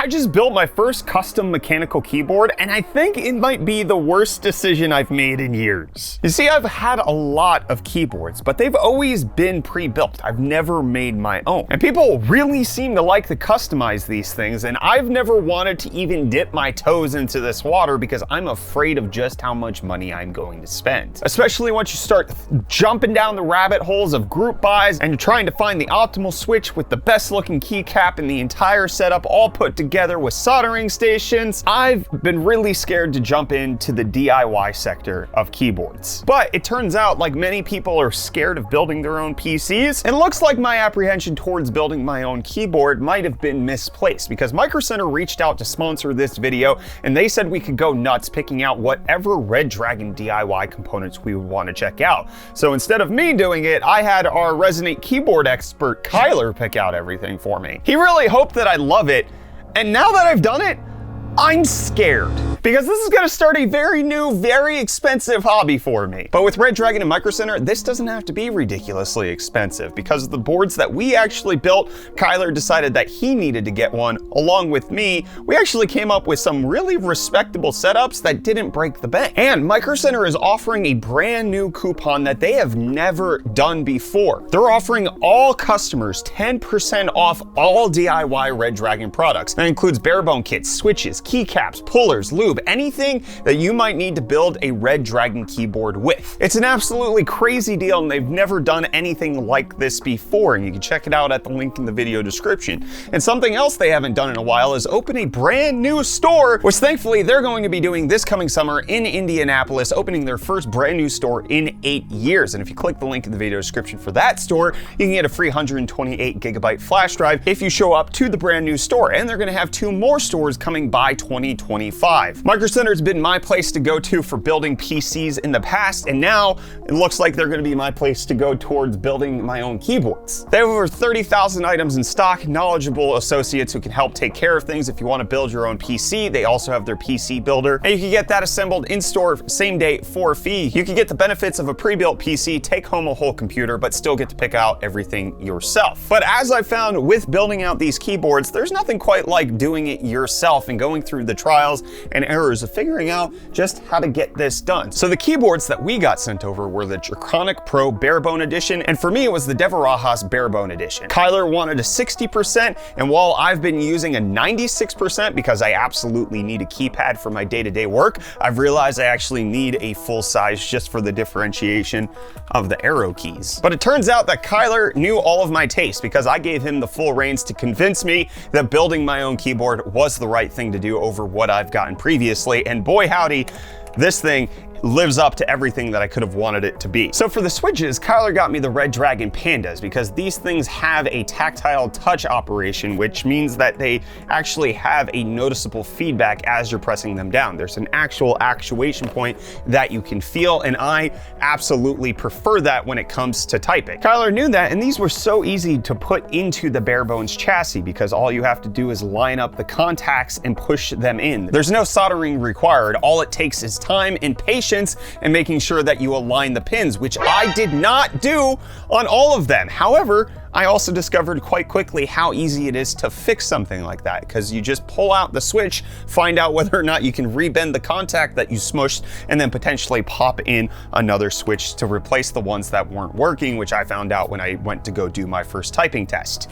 I just built my first custom mechanical keyboard, and I think it might be the worst decision I've made in years. You see, I've had a lot of keyboards, but they've always been pre-built. I've never made my own. And people really seem to like to customize these things, and I've never wanted to even dip my toes into this water because I'm afraid of just how much money I'm going to spend. Especially once you start jumping down the rabbit holes of group buys and you're trying to find the optimal switch with the best looking keycap in the entire setup all put together with soldering stations. I've been really scared to jump into the DIY sector of keyboards. But it turns out, like many people are scared of building their own PCs, it looks like my apprehension towards building my own keyboard might have been misplaced, because Micro Center reached out to sponsor this video and they said we could go nuts picking out whatever Redragon DIY components we would want to check out. So instead of me doing it, I had our resident keyboard expert Kyler pick out everything for me. He really hoped that I'd love it, and now that I've done it, I'm scared, because this is going to start a very new, very expensive hobby for me. But with Redragon and Micro Center, this doesn't have to be ridiculously expensive, because of the boards that we actually built. Kyler decided that he needed to get one along with me. We actually came up with some really respectable setups that didn't break the bank. And Micro Center is offering a brand new coupon that they have never done before. They're offering all customers 10% off all DIY Redragon products. That includes barebone kits, switches, keycaps, pullers, lube, anything that you might need to build a Redragon keyboard with. It's an absolutely crazy deal, and they've never done anything like this before, and you can check it out at the link in the video description. And something else they haven't done in a while is open a brand new store, which thankfully they're going to be doing this coming summer in Indianapolis, opening their first brand new store in 8 years. And if you click the link in the video description for that store, you can get a free 128 gigabyte flash drive if you show up to the brand new store. And they're going to have 2 more stores coming by 2025. Micro Center has been my place to go to for building PCs in the past, and now it looks like they're going to be my place to go towards building my own keyboards. They have over 30,000 items in stock, knowledgeable associates who can help take care of things if you want to build your own PC. They also have their PC builder, and you can get that assembled in store same day for a fee. You can get the benefits of a pre-built PC, take home a whole computer, but still get to pick out everything yourself. But as I found with building out these keyboards, there's nothing quite like doing it yourself and going through the trials and errors of figuring out just how to get this done. So the keyboards that we got sent over were the Draconic Pro Barebone Edition, and for me it was the Devarajas Barebone Edition. Kyler wanted a 60%, and while I've been using a 96% because I absolutely need a keypad for my day-to-day work, I've realized I actually need a full size just for the differentiation of the arrow keys. But it turns out that Kyler knew all of my tastes, because I gave him the full reins to convince me that building my own keyboard was the right thing to do over what I've gotten previously, and boy howdy, this thing lives up to everything that I could have wanted it to be. So for the switches, Kyler got me the Redragon Pandas, because these things have a tactile touch operation, which means that they actually have a noticeable feedback as you're pressing them down. There's an actual actuation point that you can feel, and I absolutely prefer that when it comes to typing. Kyler knew that, and these were so easy to put into the bare bones chassis, because all you have to do is line up the contacts and push them in. There's no soldering required. All it takes is time and patience and making sure that you align the pins, which I did not do on all of them. However, I also discovered quite quickly how easy it is to fix something like that, because you just pull out the switch, find out whether or not you can rebend the contact that you smushed, and then potentially pop in another switch to replace the ones that weren't working, which I found out when I went to go do my first typing test.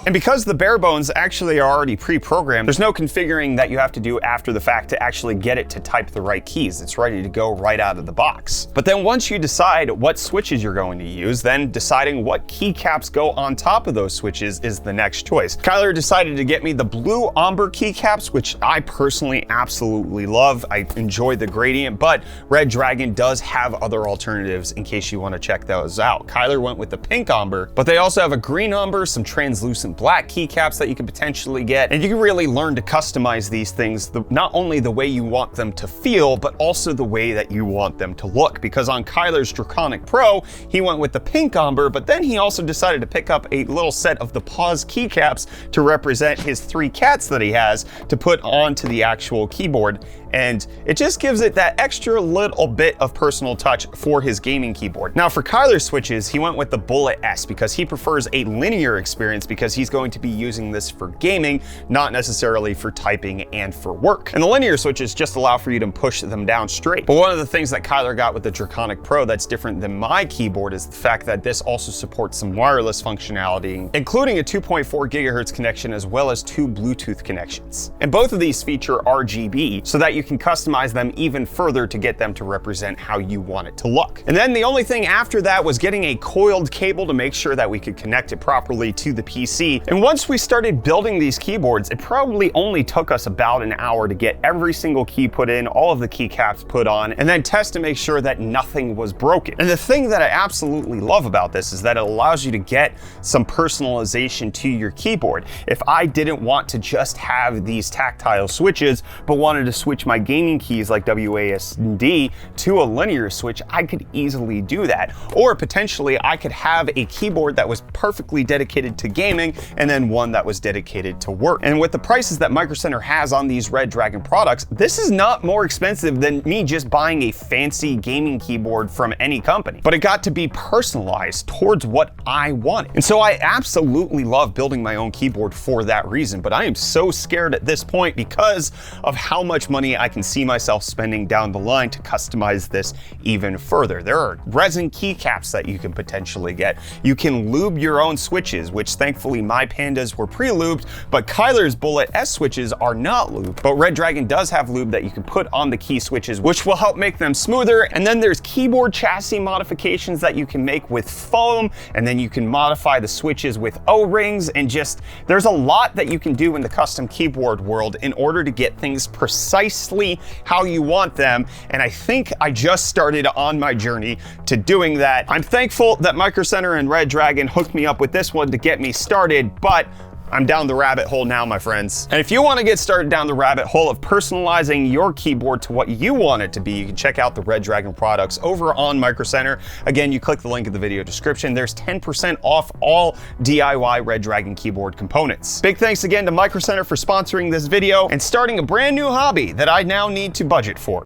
And because the bare bones actually are already pre-programmed, there's no configuring that you have to do after the fact to actually get it to type the right keys. It's ready to go right out of the box. But then once you decide what switches you're going to use, then deciding what keycaps go on top of those switches is the next choice. Kyler decided to get me the blue ombre keycaps, which I personally absolutely love. I enjoy the gradient, but Redragon does have other alternatives in case you want to check those out. Kyler went with the pink ombre, but they also have a green ombre, some translucent black keycaps that you can potentially get, and you can really learn to customize these things not only the way you want them to feel, but also the way that you want them to look. Because on Kyler's Draconic Pro, he went with the pink umber, but then he also decided to pick up a little set of the pause keycaps to represent his 3 cats that he has to put onto the actual keyboard. And it just gives it that extra little bit of personal touch for his gaming keyboard. Now for Kyler's switches, he went with the Bullet S because he prefers a linear experience because he's going to be using this for gaming, not necessarily for typing and for work. And the linear switches just allow for you to push them down straight. But one of the things that Kyler got with the Draconic Pro that's different than my keyboard is the fact that this also supports some wireless functionality, including a 2.4 gigahertz connection as well as 2 Bluetooth connections. And both of these feature RGB so that you can customize them even further to get them to represent how you want it to look. And then the only thing after that was getting a coiled cable to make sure that we could connect it properly to the PC. And once we started building these keyboards, it probably only took us about an hour to get every single key put in, all of the keycaps put on, and then test to make sure that nothing was broken. And the thing that I absolutely love about this is that it allows you to get some personalization to your keyboard. If I didn't want to just have these tactile switches, but wanted to switch my gaming keys like WASD to a linear switch, I could easily do that. Or potentially I could have a keyboard that was perfectly dedicated to gaming and then one that was dedicated to work. And with the prices that Micro Center has on these Redragon products, this is not more expensive than me just buying a fancy gaming keyboard from any company. But it got to be personalized towards what I wanted. And so I absolutely love building my own keyboard for that reason. But I am so scared at this point because of how much money I can see myself spending down the line to customize this even further. There are resin keycaps that you can potentially get. You can lube your own switches, which thankfully my Pandas were pre-lubed, but Kyler's Bullet S switches are not lubed. But Redragon does have lube that you can put on the key switches, which will help make them smoother. And then there's keyboard chassis modifications that you can make with foam, and then you can modify the switches with O-rings, and just there's a lot that you can do in the custom keyboard world in order to get things precisely how you want them. And I think I just started on my journey to doing that. I'm thankful that Micro Center and Redragon hooked me up with this one to get me started, but I'm down the rabbit hole now, my friends. And if you want to get started down the rabbit hole of personalizing your keyboard to what you want it to be, you can check out the Redragon products over on Micro Center. Again, you click the link in the video description. There's 10% off all DIY Redragon keyboard components. Big thanks again to Micro Center for sponsoring this video and starting a brand new hobby that I now need to budget for.